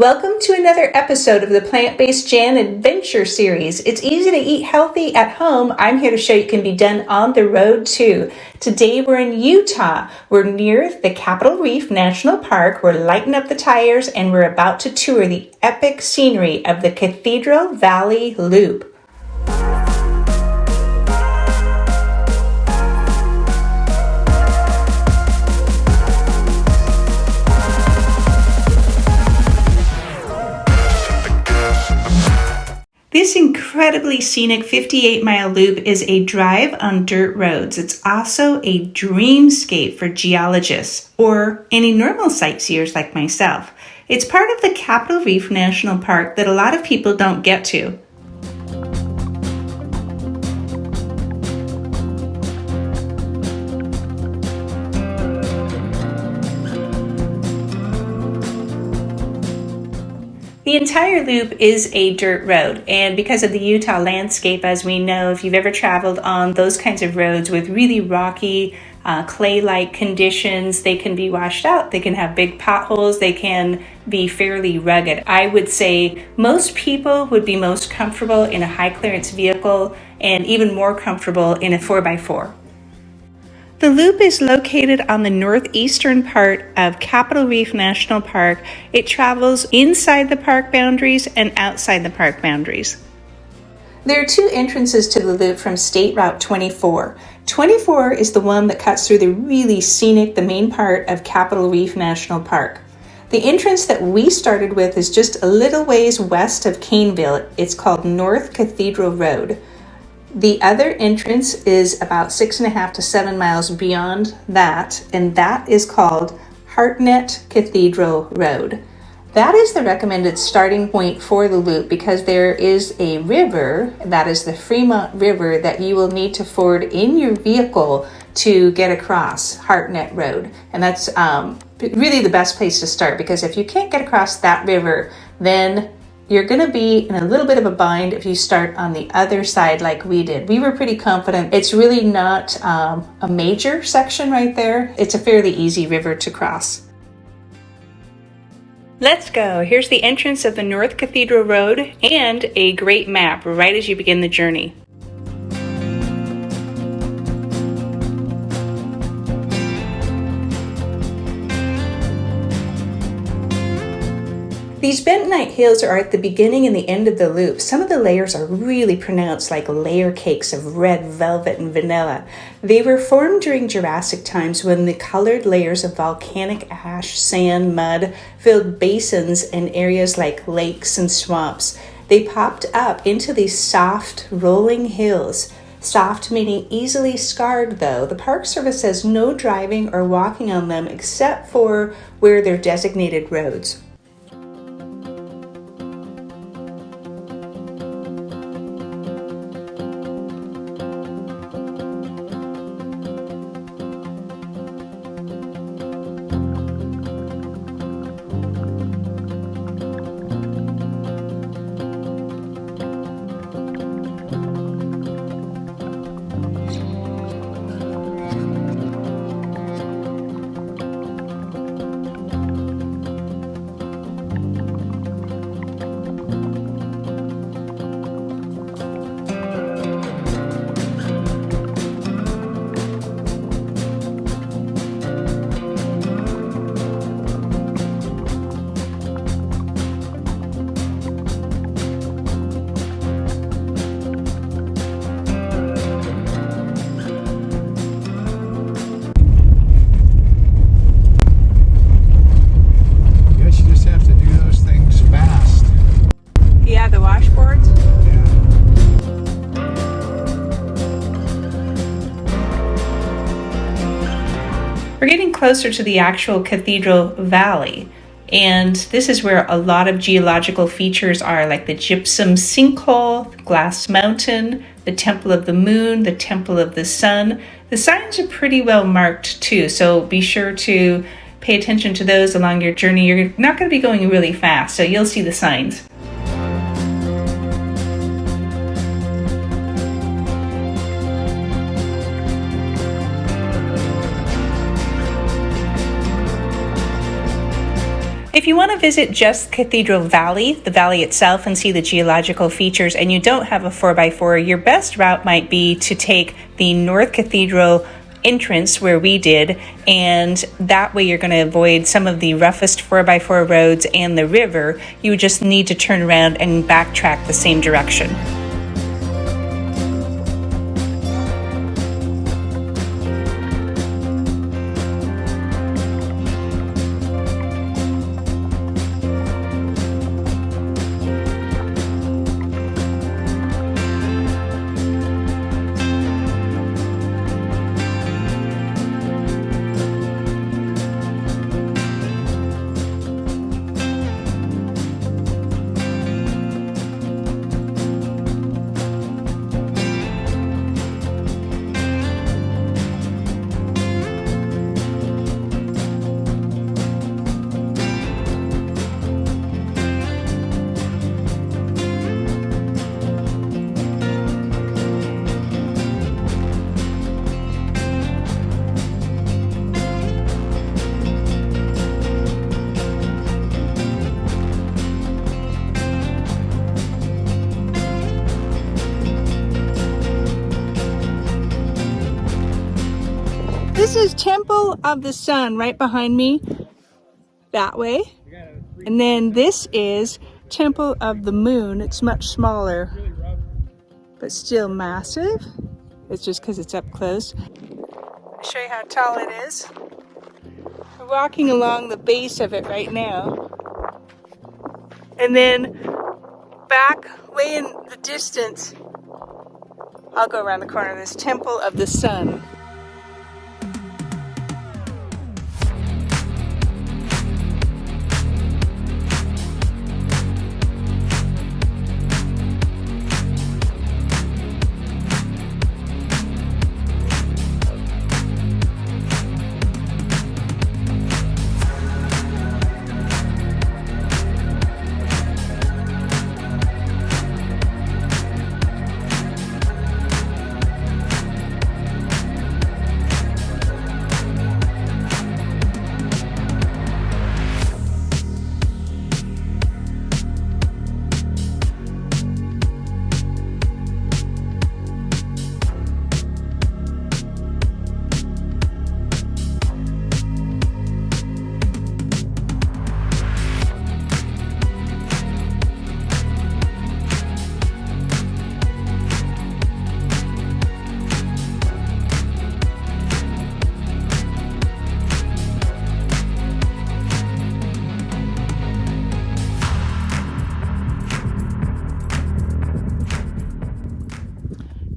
Welcome to another episode of the Plant-Based Jan Adventure Series. It's easy to eat healthy at home. I'm here to show you it can be done on the road too. Today we're in Utah. We're near the Capitol Reef National Park. We're lighting up the tires and we're about to tour the epic scenery of the Cathedral Valley Loop. This incredibly scenic 58-mile loop is a drive on dirt roads. It's also a dreamscape for geologists or any normal sightseers like myself. It's part of the Capitol Reef National Park that a lot of people don't get to. The entire loop is a dirt road, and because of the Utah landscape, as we know, if you've ever traveled on those kinds of roads with really rocky, clay-like conditions, they can be washed out, they can have big potholes, they can be fairly rugged. I would say most people would be most comfortable in a high-clearance vehicle and even more comfortable in a 4x4. The loop is located on the northeastern part of Capitol Reef National Park. It travels inside the park boundaries and outside the park boundaries. There are two entrances to the loop from State Route 24. 24 is the one that cuts through the really scenic, the main part of Capitol Reef National Park. The entrance that we started with is just a little ways west of Caneville. It's called North Cathedral Road. The other entrance is about 6.5 to 7 miles beyond that, and that is called Hartnett Cathedral Road. That is the recommended starting point for the loop because there is a river, that is the Fremont River, that you will need to ford in your vehicle to get across Hartnett Road. And that's really the best place to start, because if you can't get across that river, then you're going to be in a little bit of a bind if you start on the other side like we did. We were pretty confident. It's really not a major section right there. It's a fairly easy river to cross. Let's go. Here's the entrance of the North Cathedral Road and a great map right as you begin the journey. These Bentonite Hills are at the beginning and the end of the loop. Some of the layers are really pronounced, like layer cakes of red velvet and vanilla. They were formed during Jurassic times when the colored layers of volcanic ash, sand, mud filled basins and areas like lakes and swamps. They popped up into these soft, rolling hills. Soft meaning easily scarred, though. The Park Service says no driving or walking on them except for where they're designated roads. We're getting closer to the actual Cathedral Valley, and this is where a lot of geological features are, like the Gypsum Sinkhole, Glass Mountain, the Temple of the Moon, the Temple of the Sun. The signs are pretty well marked too, so be sure to pay attention to those along your journey. You're not going to be going really fast, so you'll see the signs. If you want to visit just Cathedral Valley, the valley itself, and see the geological features, and you don't have a 4x4, your best route might be to take the North Cathedral entrance where we did, and that way you're going to avoid some of the roughest 4x4 roads and the river. You would just need to turn around and backtrack the same direction. This is Temple of the Sun right behind me, that way. And then this is Temple of the Moon. It's much smaller, but still massive. It's just because it's up close. I'll show you how tall it is. We're walking along the base of it right now. And then back way in the distance, I'll go around the corner, this Temple of the Sun.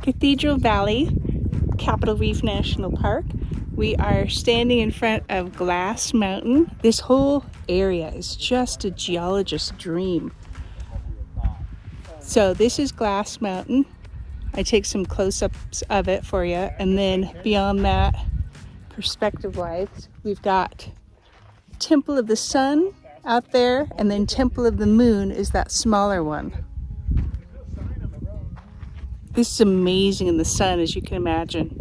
Cathedral Valley, Capitol Reef National Park. We are standing in front of Glass Mountain. This whole area is just a geologist's dream. So this is Glass Mountain. I take some close-ups of it for you, and then beyond that, perspective-wise, we've got Temple of the Sun out there, and then Temple of the Moon is that smaller one. This is amazing in the sun, as you can imagine.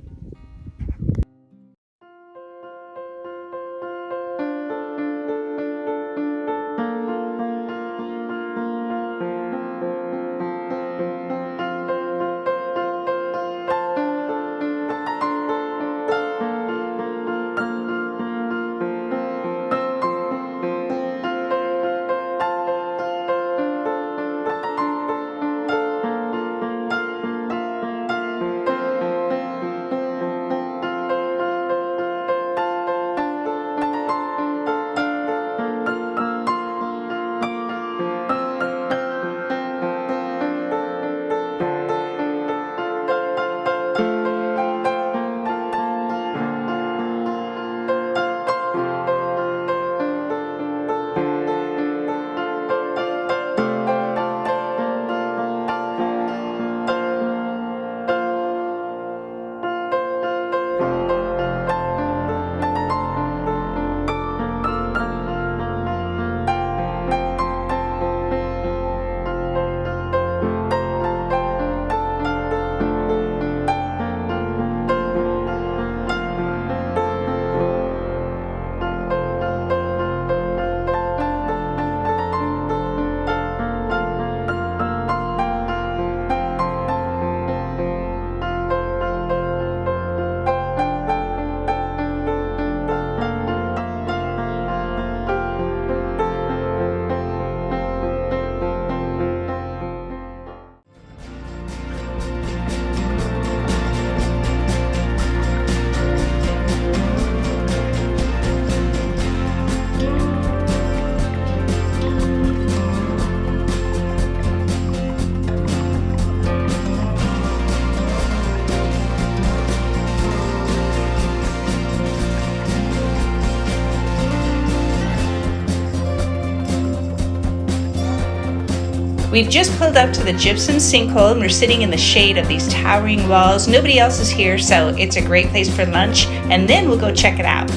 We've just pulled up to the Gypsum Sinkhole and we're sitting in the shade of these towering walls. Nobody else is here, so it's a great place for lunch, and then we'll go check it out.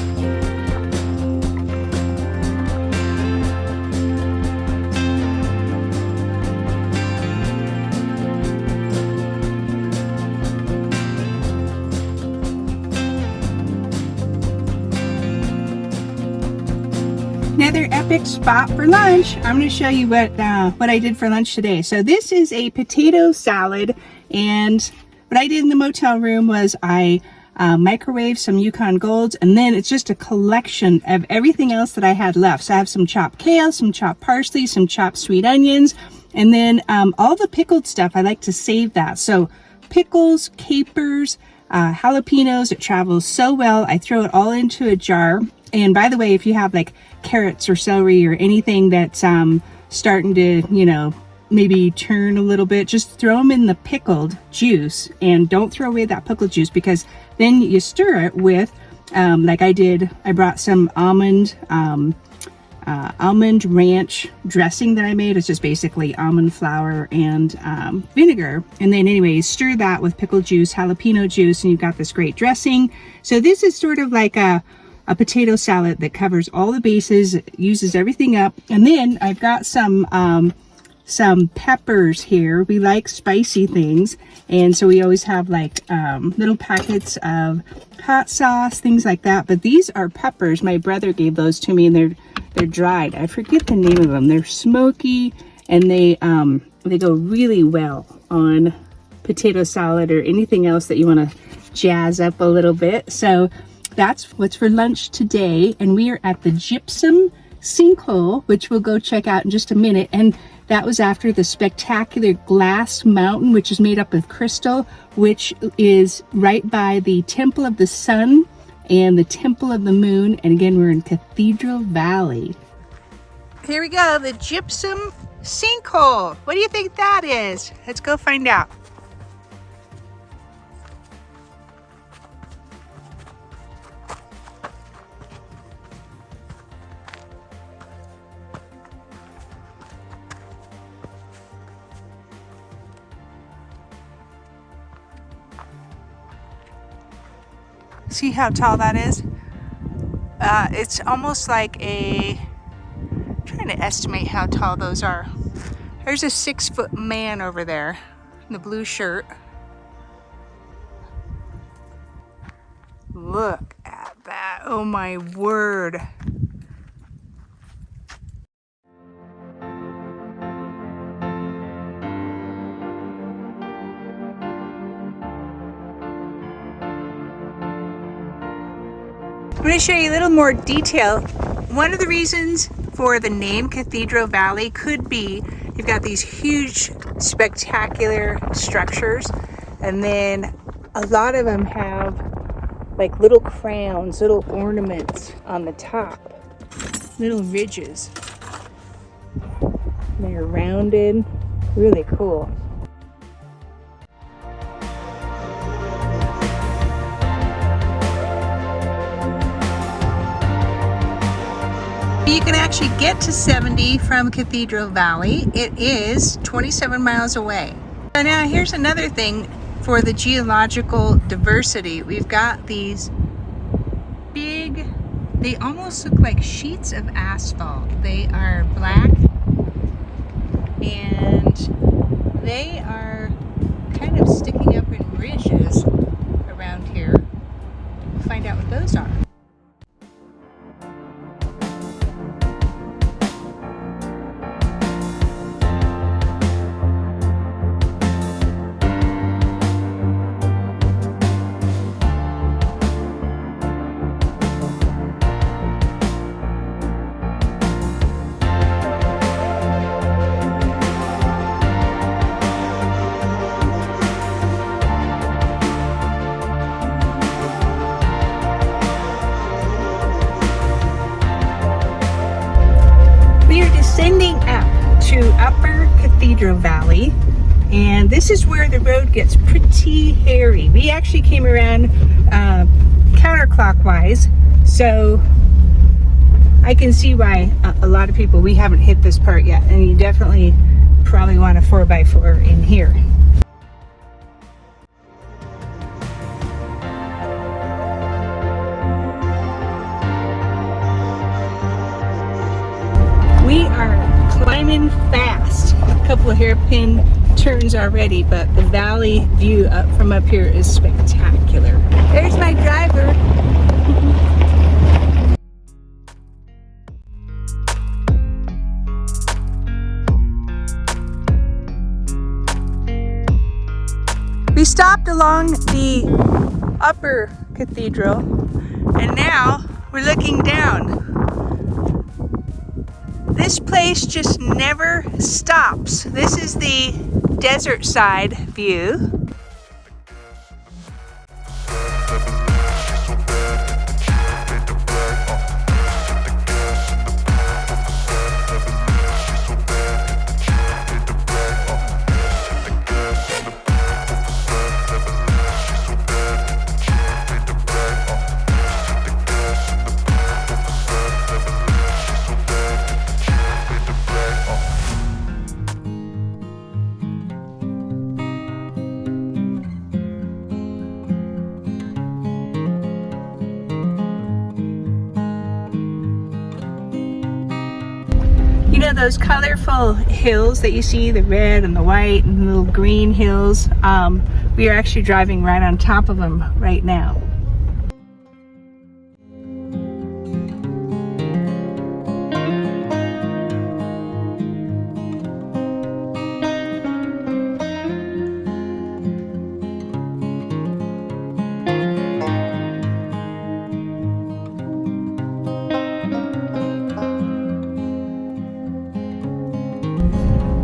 Another epic spot for lunch. I'm going to show you what I did for lunch today. So this is a potato salad, and what I did in the motel room was I microwaved some Yukon Golds, and then it's just a collection of everything else that I had left. So I have some chopped kale, some chopped parsley, some chopped sweet onions, and then all the pickled stuff, I like to save that. So pickles, capers, jalapenos, it travels so well. I throw it all into a jar. And by the way, if you have like carrots or celery or anything that's starting to, you know, maybe turn a little bit, just throw them in the pickled juice, and don't throw away that pickled juice, because then you stir it with, like I did, I brought some almond ranch dressing that I made. It's just basically almond flour and vinegar. And then anyway, stir that with pickled juice, jalapeno juice, and you've got this great dressing. So this is sort of like a potato salad that covers all the bases, uses everything up. And then I've got some peppers here. We like spicy things, and so we always have like little packets of hot sauce, things like that. But these are peppers. My brother gave those to me, and they're dried. I forget the name of them. They're smoky, and they go really well on potato salad or anything else that you want to jazz up a little bit. So that's what's for lunch today, and we are at the Gypsum Sinkhole, which we'll go check out in just a minute. And that was after the spectacular glass mountain, which is made up of crystal, which is right by the Temple of the Sun and the Temple of the Moon. And again, we're in Cathedral Valley. Here we go, the Gypsum Sinkhole. What do you think that is? Let's go find out. See how tall that is? It's almost like I'm trying to estimate how tall those are. There's a 6-foot man over there in the blue shirt. Look at that. Oh my word. I'm going to show you a little more detail. One of the reasons for the name Cathedral Valley could be you've got these huge, spectacular structures, and then a lot of them have like little crowns, little ornaments on the top, little ridges. They're rounded, really cool. You can actually get to 70 from Cathedral Valley. It is 27 miles away. So now here's another thing for the geological diversity. We've got these big, they almost look like sheets of asphalt. They are black, and they are kind of sticking up in ridges around here. We'll find out what those are. Descending up to Upper Cathedral Valley, and this is where the road gets pretty hairy. We actually came around counterclockwise, so I can see why a lot of people, we haven't hit this part yet, and you definitely probably want a 4x4 in here. We are climbing fast. A couple of hairpin turns already, but the valley view from up here is spectacular. There's my driver. We stopped along the upper cathedral, and now we're looking down. This place just never stops. This is the desert side view. You know those colorful hills that you see, the red and the white and the little green hills? We are actually driving right on top of them right now.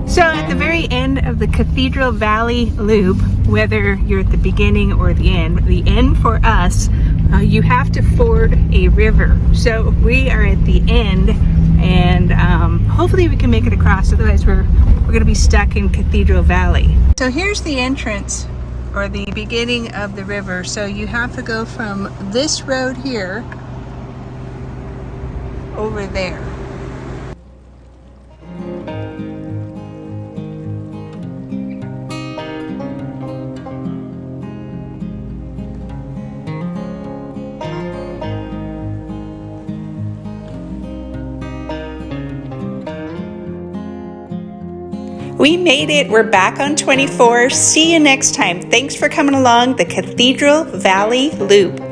So at the very end of the Cathedral Valley loop, whether you're at the beginning or the end for us, you have to ford a river. So we are at the end, and hopefully we can make it across, otherwise we're going to be stuck in Cathedral Valley. So here's the entrance, or the beginning of the river. So you have to go from this road here over there. We made it. We're back on 24. See you next time. Thanks for coming along the Cathedral Valley Loop.